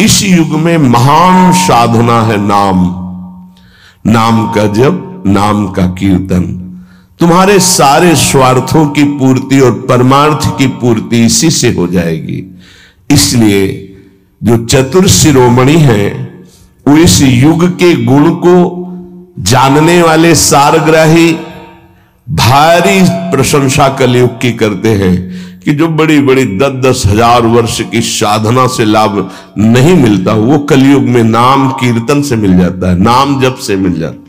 इस युग में महान साधना है नाम, नाम का जप, नाम का कीर्तन। तुम्हारे सारे स्वार्थों की पूर्ति और परमार्थ की पूर्ति इसी से हो जाएगी। इसलिए जो चतुर शिरोमणि हैं वो इस युग के गुण को जानने वाले सारग्राही भारी प्रशंसा कलयुग की करते हैं कि जो बड़ी बड़ी 10-10 हजार वर्ष की साधना से लाभ नहीं मिलता वो कलयुग में नाम कीर्तन से मिल जाता है, नाम जप से मिल जाता है।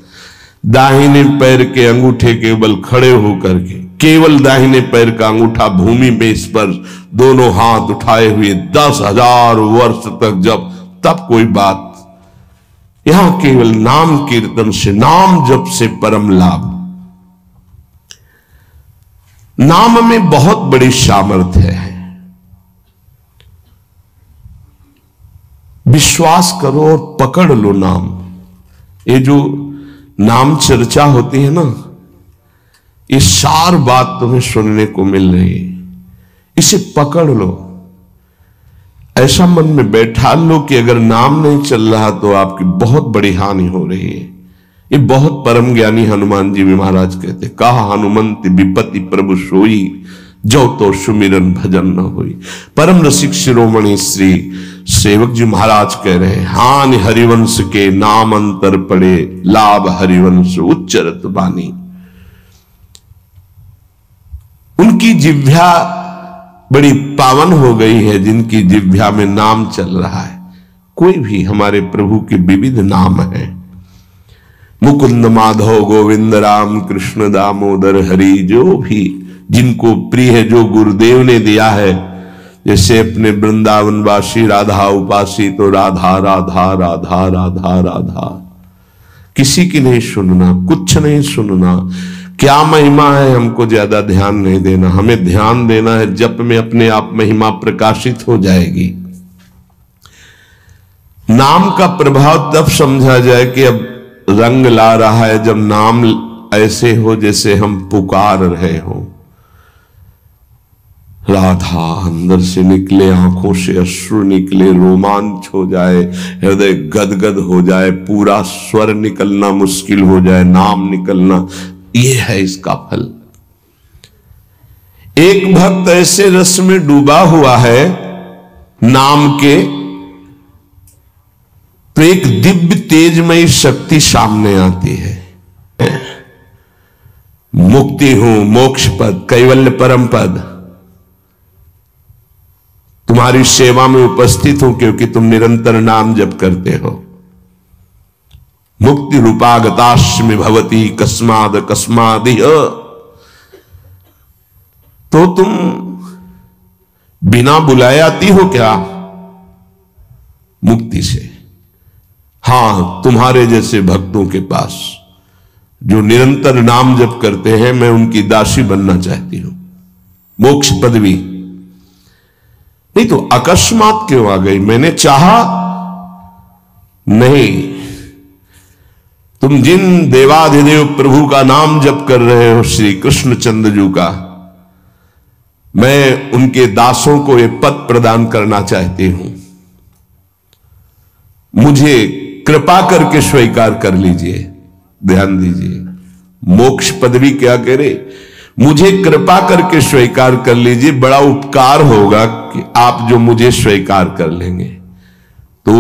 दाहिने पैर के अंगूठे के बल खड़े होकर के केवल दाहिने पैर का अंगूठा भूमि में स्पर्श, दोनों हाथ उठाए हुए 10,000 वर्ष तक जब, तब कोई बात। यहां केवल नाम कीर्तन से, नाम जप से परम लाभ। नाम में बहुत बड़ी सामर्थ्य है। विश्वास करो और पकड़ लो नाम। ये जो नाम चर्चा होती है ना, ये सार बात तुम्हें सुनने को मिल रही है, इसे पकड़ लो। ऐसा मन में बैठा लो कि अगर नाम नहीं चल रहा तो आपकी बहुत बड़ी हानि हो रही है। ये बहुत परम ज्ञानी हनुमान जी भी महाराज कहते, कहा हनुमंत विपत्ति प्रभु सोई, जो तो सुमिरन भजन न होई। परम रसिक शिरोमणि श्री सेवक जी महाराज कह रहे हैं, हानि हरिवंश के नाम अंतर पड़े, लाभ हरिवंश उच्चरत बानी। उनकी जिह्वा बड़ी पावन हो गई है जिनकी जिह्वा में नाम चल रहा है। कोई भी हमारे प्रभु के विविध नाम है, मुकुंद माधव गोविंद राम कृष्ण दामोदर हरि, जो भी जिनको प्रिय है, जो गुरुदेव ने दिया है। जैसे अपने वृंदावन वासी राधा उपासी तो राधा राधा राधा राधा राधा, किसी की नहीं सुनना, कुछ नहीं सुनना। क्या महिमा है हमको ज्यादा ध्यान नहीं देना, हमें ध्यान देना है जप में अपने आप महिमा प्रकाशित हो जाएगी। नाम का प्रभाव तब समझा जाए कि अब रंग ला रहा है जब नाम ऐसे हो जैसे हम पुकार रहे हो। राधा अंदर से निकले, आंखों से अश्रु निकले, रोमांच हो जाए, हृदय गदगद हो जाए, पूरा स्वर निकलना मुश्किल हो जाए, नाम निकलना, ये है इसका फल। एक भक्त ऐसे रस में डूबा हुआ है नाम के, तो एक दिव्य तेजमयी शक्ति सामने आती है। मुक्ति हूं, मोक्ष पद, कैवल्य परम पद, तुम्हारी सेवा में उपस्थित हूं क्योंकि तुम निरंतर नाम जप करते हो। मुक्ति रूपागताश्मि भवती कस्माद कस्मादिह, तो तुम बिना बुलाए आती हो क्या मुक्ति से? हां, तुम्हारे जैसे भक्तों के पास जो निरंतर नाम जप करते हैं, मैं उनकी दासी बनना चाहती हूं, मोक्ष पदवी। नहीं तो अकस्मात क्यों आ गई? मैंने चाहा नहीं। तुम जिन देवाधिदेव प्रभु का नाम जप कर रहे हो, श्री कृष्ण चंद्र जी का, मैं उनके दासों को ये पद प्रदान करना चाहती हूं। मुझे कृपा करके स्वीकार कर लीजिए। ध्यान दीजिए, मोक्ष पदवी क्या कह रहे? मुझे कृपा करके स्वीकार कर लीजिए, बड़ा उपकार होगा कि आप जो मुझे स्वीकार कर लेंगे। तो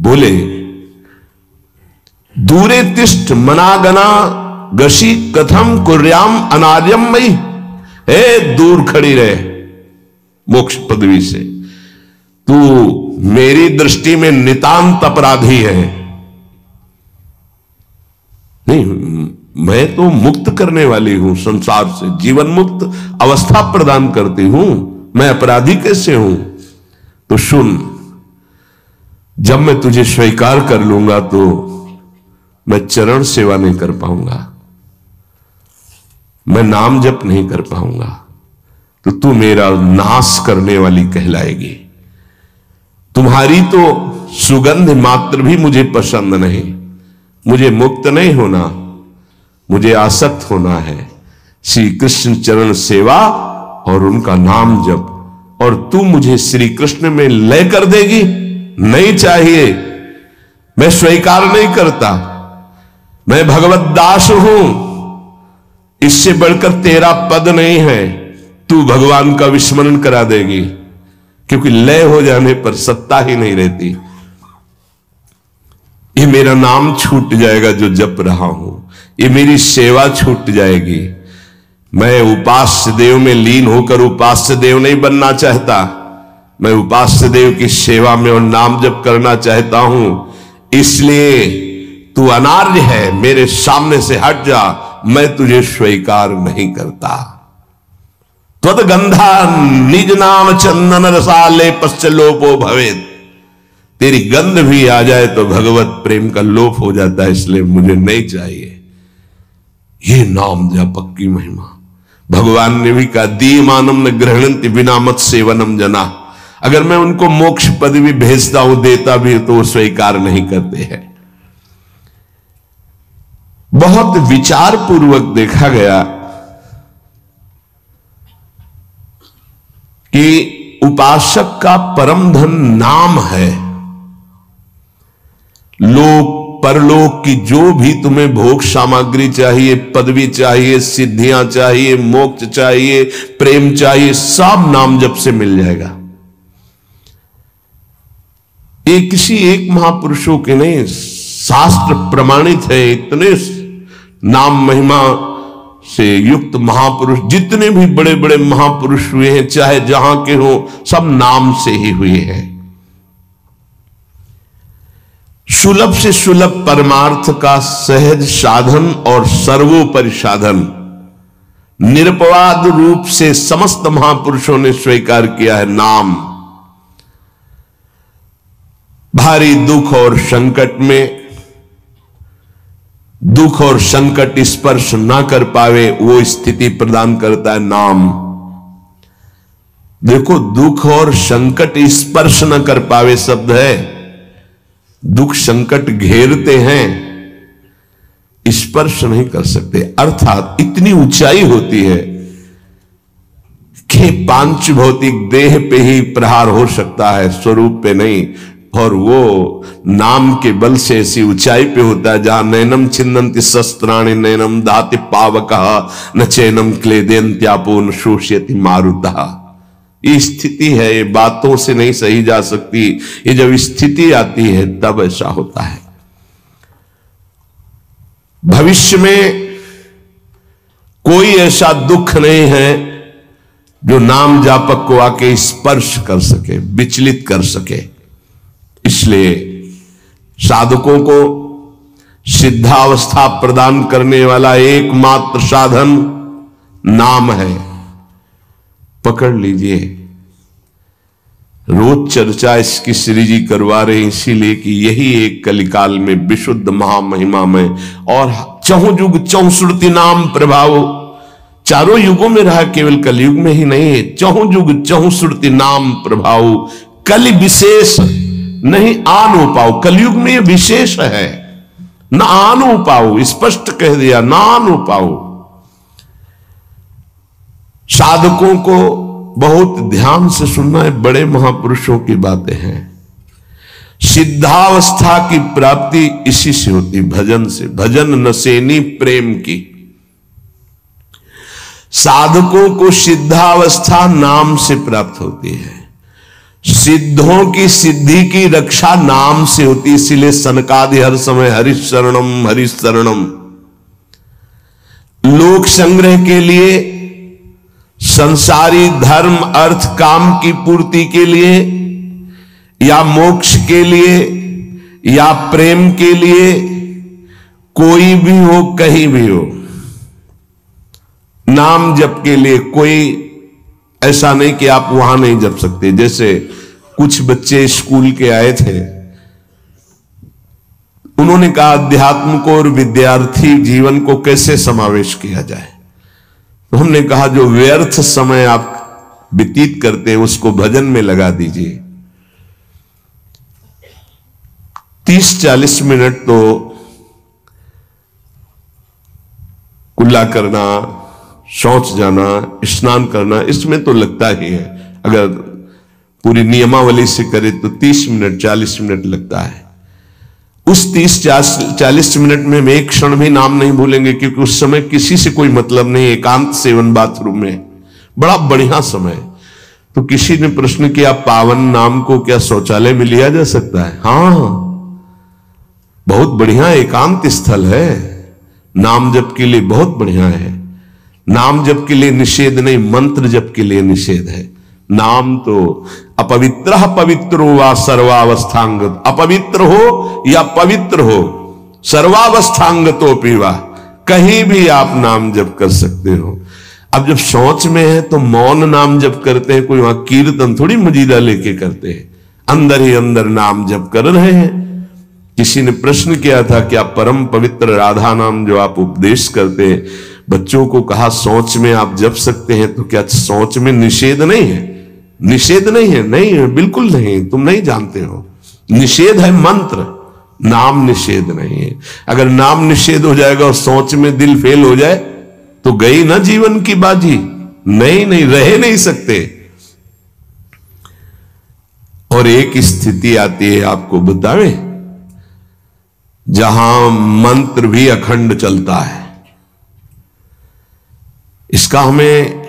बोले, दूरे तिष्ठ मनागना गशी कथम कुर्याम अनार्यम मई। हे, दूर खड़ी रहे मोक्ष पदवी से, तू मेरी दृष्टि में नितांत अपराधी है। नहीं, मैं तो मुक्त करने वाली हूं, संसार से जीवन मुक्त अवस्था प्रदान करती हूं, मैं अपराधी कैसे हूं? तो सुन, जब मैं तुझे स्वीकार कर लूंगा तो मैं चरण सेवा नहीं कर पाऊंगा, मैं नाम जप नहीं कर पाऊंगा, तो तू मेरा नाश करने वाली कहलाएगी। तुम्हारी तो सुगंध मात्र भी मुझे पसंद नहीं। मुझे मुक्त नहीं होना, मुझे आसक्त होना है श्री कृष्ण चरण सेवा और उनका नाम जप। और तू मुझे श्री कृष्ण में लय कर देगी? नहीं चाहिए, मैं स्वीकार नहीं करता, मैं भगवत दास हूं, इससे बढ़कर तेरा पद नहीं है, तू भगवान का विस्मरण करा देगी, क्योंकि लय हो जाने पर सत्ता ही नहीं रहती। ये मेरा नाम छूट जाएगा जो जप रहा हूं, ये मेरी सेवा छूट जाएगी। मैं उपास्य देव में लीन होकर उपास्य देव नहीं बनना चाहता, मैं उपास्य देव की सेवा में और नाम जप करना चाहता हूं। इसलिए तू अनार्य है, मेरे सामने से हट जा, मैं तुझे स्वीकार नहीं करता। त्वद गंधा निज नाम चंदन रसाले पश्चलोपो भवेत, तेरी गंध भी आ जाए तो भगवत प्रेम का लोप हो जाता है, इसलिए मुझे नहीं चाहिए। ये नाम जापक की महिमा। भगवान ने भी कहा दीयमानम न ग्रहणंति बिना मत सेवनम जना, अगर मैं उनको मोक्ष पदवी भेजता हूं, देता भी तो वो स्वीकार नहीं करते हैं। बहुत विचार पूर्वक देखा गया कि उपासक का परम धन नाम है। लोक परलोक की जो भी तुम्हें भोग सामग्री चाहिए, पदवी चाहिए, सिद्धियां चाहिए, मोक्ष चाहिए, प्रेम चाहिए, सब नाम जप से मिल जाएगा। ये किसी एक महापुरुषों के नहीं, शास्त्र प्रमाणित है। इतने नाम महिमा से युक्त महापुरुष, जितने भी बड़े बड़े महापुरुष हुए हैं, चाहे जहां के हो, सब नाम से ही हुए हैं। सुलभ से सुलभ परमार्थ का सहज साधन और सर्वोपरि साधन निरपवाद रूप से समस्त महापुरुषों ने स्वीकार किया है नाम। भारी दुख और संकट में, दुख और संकट स्पर्श ना कर पावे वो स्थिति प्रदान करता है नाम। देखो, दुख और संकट स्पर्श न कर पावे शब्द है। दुख संकट घेरते हैं, स्पर्श नहीं कर सकते, अर्थात इतनी ऊंचाई होती है कि पांच भौतिक देह पे ही प्रहार हो सकता है, स्वरूप पे नहीं। और वो नाम के बल से ऐसी ऊंचाई पे होता है जहां नैनम छिन्नन्ति शस्त्राणि नैनम दाति पावकः न चैनम क्लेदयन्त्यापो न शोष्यति मारुतः। ये स्थिति है, ये बातों से नहीं सही जा सकती। ये जब स्थिति आती है तब ऐसा होता है। भविष्य में कोई ऐसा दुख नहीं है जो नाम जापक को आके स्पर्श कर सके, विचलित कर सके। इसलिए साधकों को सिद्धावस्था प्रदान करने वाला एकमात्र साधन नाम है। पकड़ लीजिए। रोज चर्चा इसकी श्री जी करवा रहे हैं, इसीलिए कि यही एक कलिकाल में विशुद्ध महामहिमा में और चहुं युग चहुश्रुति नाम प्रभाव, चारों युगों में रहा, केवल कलयुग में ही नहीं है। चहुं युग चहुश्रुति नाम प्रभाव, कलि विशेष नहीं आनो पाओ। कलयुग में ये विशेष है, न आनो पाओ, स्पष्ट कह दिया, ना आनो पाओ। साधकों को बहुत ध्यान से सुनना है, बड़े महापुरुषों की बातें हैं। सिद्धावस्था की प्राप्ति इसी से होती, भजन से। भजन नसेनी प्रेम की। साधकों को सिद्धावस्था नाम से प्राप्त होती है। सिद्धों की सिद्धि की रक्षा नाम से होती, इसीलिए सनकादि हर समय हरिश शरणम हरिश शरणम। लोक संग्रह के लिए, संसारी धर्म अर्थ काम की पूर्ति के लिए, या मोक्ष के लिए, या प्रेम के लिए, कोई भी हो, कहीं भी हो, नाम जप के लिए कोई ऐसा नहीं कि आप वहां नहीं जप सकते। जैसे कुछ बच्चे स्कूल के आए थे, उन्होंने कहा अध्यात्म को और विद्यार्थी जीवन को कैसे समावेश किया जाए। तो हमने कहा जो व्यर्थ समय आप व्यतीत करते हैं उसको भजन में लगा दीजिए। 30-40 मिनट तो कुल्ला करना, शौच जाना, स्नान करना, इसमें तो लगता ही है। अगर पूरी नियमावली से करे तो 30 मिनट 40 मिनट लगता है। उस 30-40 मिनट में हम एक क्षण भी नाम नहीं भूलेंगे, क्योंकि उस समय किसी से कोई मतलब नहीं, एकांत सेवन बाथरूम में, बड़ा बढ़िया समय। तो किसी ने प्रश्न किया, पावन नाम को क्या शौचालय में लिया जा सकता है? हाँ, बहुत बढ़िया एकांत स्थल है, नाम जप के लिए बहुत बढ़िया है। नाम जप के लिए निषेध नहीं, मंत्र जप के लिए निषेध है। नाम तो अपवित्र पवित्रो वा सर्वावस्थांगत, अपवित्र हो या पवित्र हो, सर्वावस्थांगतो पीवा, कहीं भी आप नाम जप कर सकते हो। अब जब शौच में है तो मौन नाम जप करते हैं, कोई वहां कीर्तन थोड़ी मजीरा लेके करते हैं, अंदर ही अंदर नाम जप कर रहे हैं। किसी ने प्रश्न किया था, क्या परम पवित्र राधा नाम जो आप उपदेश करते हैं, बच्चों को कहा शौच में आप जप सकते हैं, तो क्या शौच में निषेध नहीं है? निषेध नहीं है, नहीं है, बिल्कुल नहीं, तुम नहीं जानते हो। निषेध है मंत्र, नाम निषेध नहीं है। अगर नाम निषेध हो जाएगा और शौच में दिल फेल हो जाए तो गई ना जीवन की बाजी, नहीं नहीं, रह नहीं सकते। और एक स्थिति आती है, आपको बतावे, जहां मंत्र भी अखंड चलता है। इसका हमें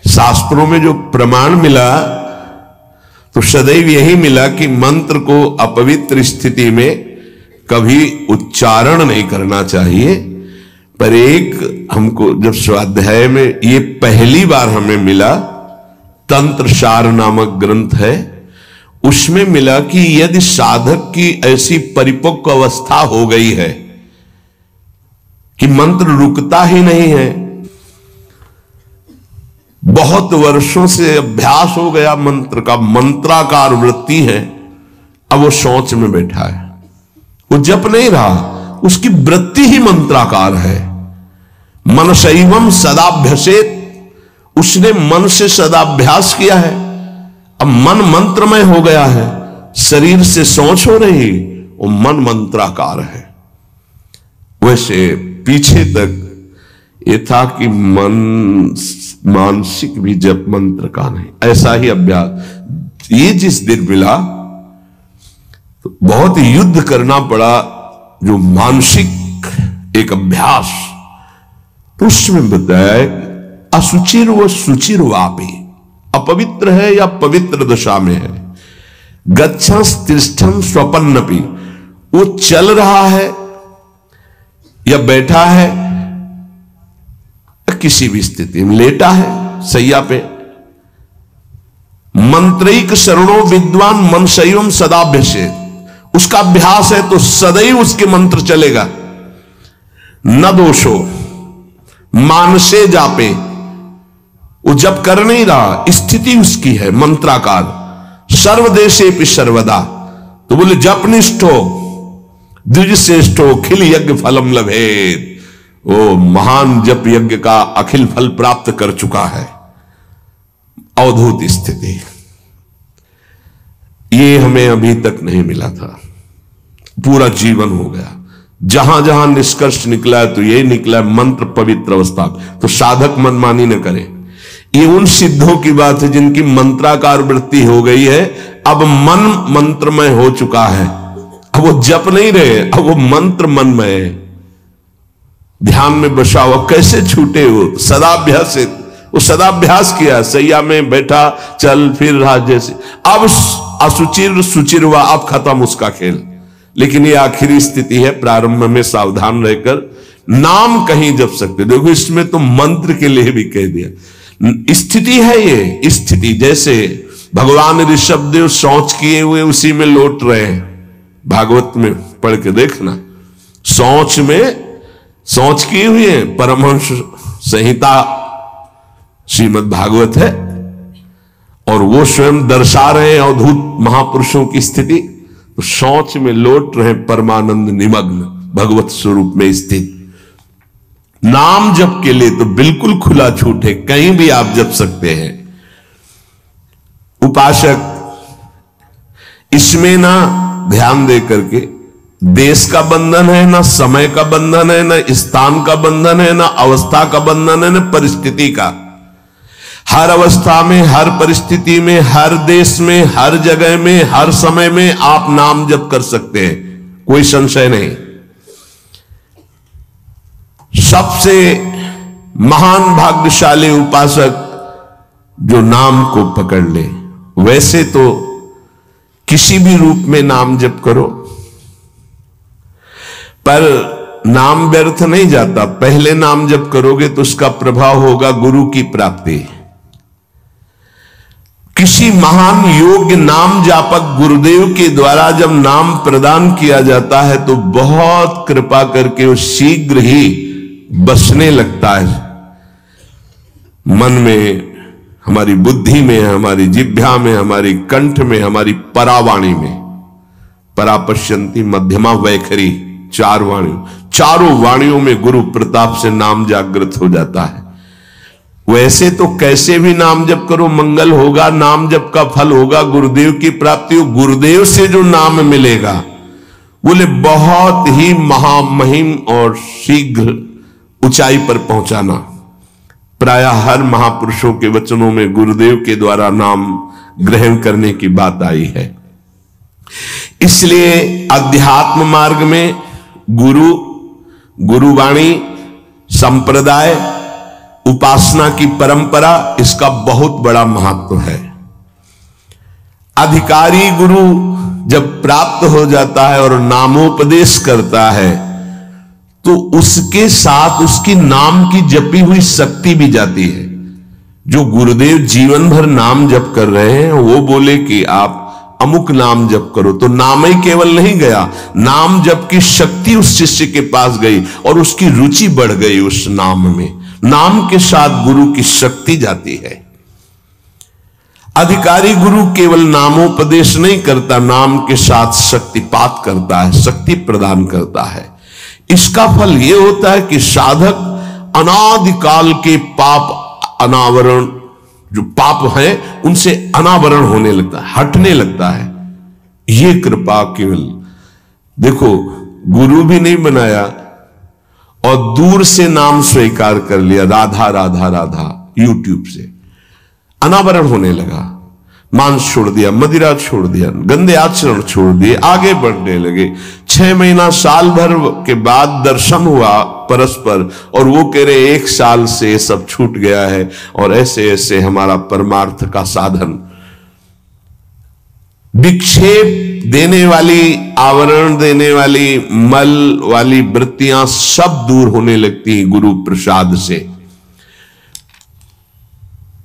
शास्त्रों में जो प्रमाण मिला, तो सदैव यही मिला कि मंत्र को अपवित्र स्थिति में कभी उच्चारण नहीं करना चाहिए। पर एक हमको जब स्वाध्याय में ये पहली बार हमें मिला, तंत्र सार नामक ग्रंथ है, उसमें मिला कि यदि साधक की ऐसी परिपक्व अवस्था हो गई है कि मंत्र रुकता ही नहीं है, बहुत वर्षों से अभ्यास हो गया मंत्र का, मंत्राकार वृत्ति है, अब वो शौच में बैठा है, वो जप नहीं रहा, उसकी वृत्ति ही मंत्राकार है। मन शैवम सदाभ्यसेत, उसने मन से सदाभ्यास किया है, अब मन मंत्रमय हो गया है, शरीर से शौच हो रही, वो मन मंत्राकार है। वैसे पीछे तक ये था कि मन मानसिक भी जप मंत्र का नहीं, ऐसा ही अभ्यास। ये जिस दिन मिला तो बहुत युद्ध करना पड़ा, जो मानसिक एक अभ्यास, तो उसमें बताया असुचिर व सुचिर वापी, अपवित्र है या पवित्र दशा में है, गच्छस तिष्ठन स्वपन्नपि, वो चल रहा है या बैठा है, किसी भी स्थिति में लेटा है सैया पे, मंत्रिक शरणों विद्वान मन शैवम सदाभ्यसेत, उसका अभ्यास है तो सदैव उसके मंत्र चलेगा। न दोषो मानसे जापे, वो जब कर नहीं रहा, स्थिति उसकी है मंत्राकार, सर्वदेशे पि सर्वदा, तो बोले जपनिष्ठो द्विजश्रेष्ठो खिल यज्ञ फलम लभेत, वो महान जप यज्ञ का अखिल फल प्राप्त कर चुका है। अवधूत स्थिति, ये हमें अभी तक नहीं मिला था, पूरा जीवन हो गया। जहां जहां निष्कर्ष निकला है तो ये निकला है मंत्र पवित्र अवस्था। तो साधक मनमानी न करे, ये उन सिद्धों की बात है जिनकी मंत्राकार वृत्ति हो गई है, अब मन मंत्रमय हो चुका है, अब वो जप नहीं रहे, अब वो मंत्र मनमय है, ध्यान में बसा हुआ। कैसे छूटे वो? सदाभ्यास, वो सदाभ्यास किया, सैया में बैठा, चल फिर रहा जैसे। अब असुचिर सुचिर हुआ, अब खत्म उसका खेल। लेकिन ये आखिरी स्थिति है, प्रारंभ में सावधान रहकर नाम कहीं जप सकते। देखो इसमें तो मंत्र के लिए भी कह दिया, स्थिति है ये स्थिति। जैसे भगवान ऋषभदेव शौच किए हुए उसी में लौट रहे हैं, भागवत में पढ़ के देखना, शौच में शौच किए हुए हैं। परमहंस संहिता श्रीमद् भागवत है, और वो स्वयं दर्शा रहे हैं अवधूत महापुरुषों की स्थिति, तो शौच में लौट रहे परमानंद निमग्न भगवत स्वरूप में स्थित। नाम जप के लिए तो बिल्कुल खुला छूट है, कहीं भी आप जप सकते हैं। उपासक इसमें ना ध्यान दे करके, देश का बंधन है, ना समय का बंधन है, ना स्थान का बंधन है, ना अवस्था का बंधन है, ना परिस्थिति का। हर अवस्था में, हर परिस्थिति में, हर देश में, हर जगह में, हर समय में आप नाम जप कर सकते हैं, कोई संशय नहीं। सबसे महान भाग्यशाली उपासक जो नाम को पकड़ ले। वैसे तो किसी भी रूप में नाम जप करो, पर नाम व्यर्थ नहीं जाता। पहले नाम जप करोगे तो उसका प्रभाव होगा गुरु की प्राप्ति। किसी महान योग्य नाम जापक गुरुदेव के द्वारा जब नाम प्रदान किया जाता है तो बहुत कृपा करके वो शीघ्र ही बसने लगता है मन में, हमारी बुद्धि में, हमारी जिह्वा में, हमारी कंठ में, हमारी परावाणी में। परापश्यंती मध्यमा वैखरी, चारों वाणियों में गुरु प्रताप से नाम जागृत हो जाता है। वैसे तो कैसे भी नाम जप करो मंगल होगा, नाम जप का फल होगा, गुरुदेव की प्राप्ति हो। गुरुदेव से जो नाम मिलेगा बोले बहुत ही महामहिम और शीघ्र ऊंचाई पर पहुंचाना। प्रायः हर महापुरुषों के वचनों में गुरुदेव के द्वारा नाम ग्रहण करने की बात आई है। इसलिए अध्यात्म मार्ग में गुरुवाणी, संप्रदाय, उपासना की परंपरा, इसका बहुत बड़ा महत्व है। अधिकारी गुरु जब प्राप्त हो जाता है और नामोपदेश करता है तो उसके साथ उसकी नाम की जपी हुई शक्ति भी जाती है। जो गुरुदेव जीवन भर नाम जप कर रहे हैं वो बोले कि आप अमुक नाम जप करो, तो नाम ही केवल नहीं गया, नाम जप की शक्ति उस शिष्य के पास गई और उसकी रुचि बढ़ गई उस नाम में। नाम के साथ गुरु की शक्ति जाती है। अधिकारी गुरु केवल नामोपदेश नहीं करता, नाम के साथ शक्तिपात करता है, शक्ति प्रदान करता है। इसका फल यह होता है कि साधक अनादिकाल के पाप अनावरण, जो पाप है उनसे अनावरण होने लगता है, हटने लगता है। ये कृपा केवल देखो, गुरु भी नहीं बनाया और दूर से नाम स्वीकार कर लिया, राधा राधा राधा, यूट्यूब से अनावरण होने लगा। मांस छोड़ दिया, मदिरा छोड़ दिया, गंदे आचरण छोड़ दिए, आगे बढ़ने लगे। 6 महीना साल भर के बाद दर्शन हुआ परस्पर और वो कह रहे 1 साल से सब छूट गया है और ऐसे ऐसे हमारा परमार्थ का साधन। विक्षेप देने वाली, आवरण देने वाली, मल वाली वृत्तियां सब दूर होने लगती हैं गुरु प्रसाद से।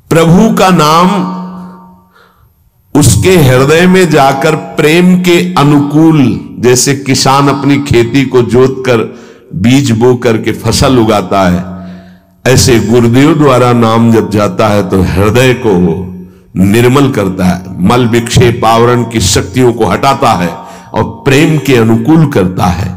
प्रभु का नाम उसके हृदय में जाकर प्रेम के अनुकूल, जैसे किसान अपनी खेती को जोत कर बीज बो करके फसल उगाता है, ऐसे गुरुदेव द्वारा नाम जब जाता है तो हृदय को निर्मल करता है, मल विक्षेप आवरण की शक्तियों को हटाता है और प्रेम के अनुकूल करता है।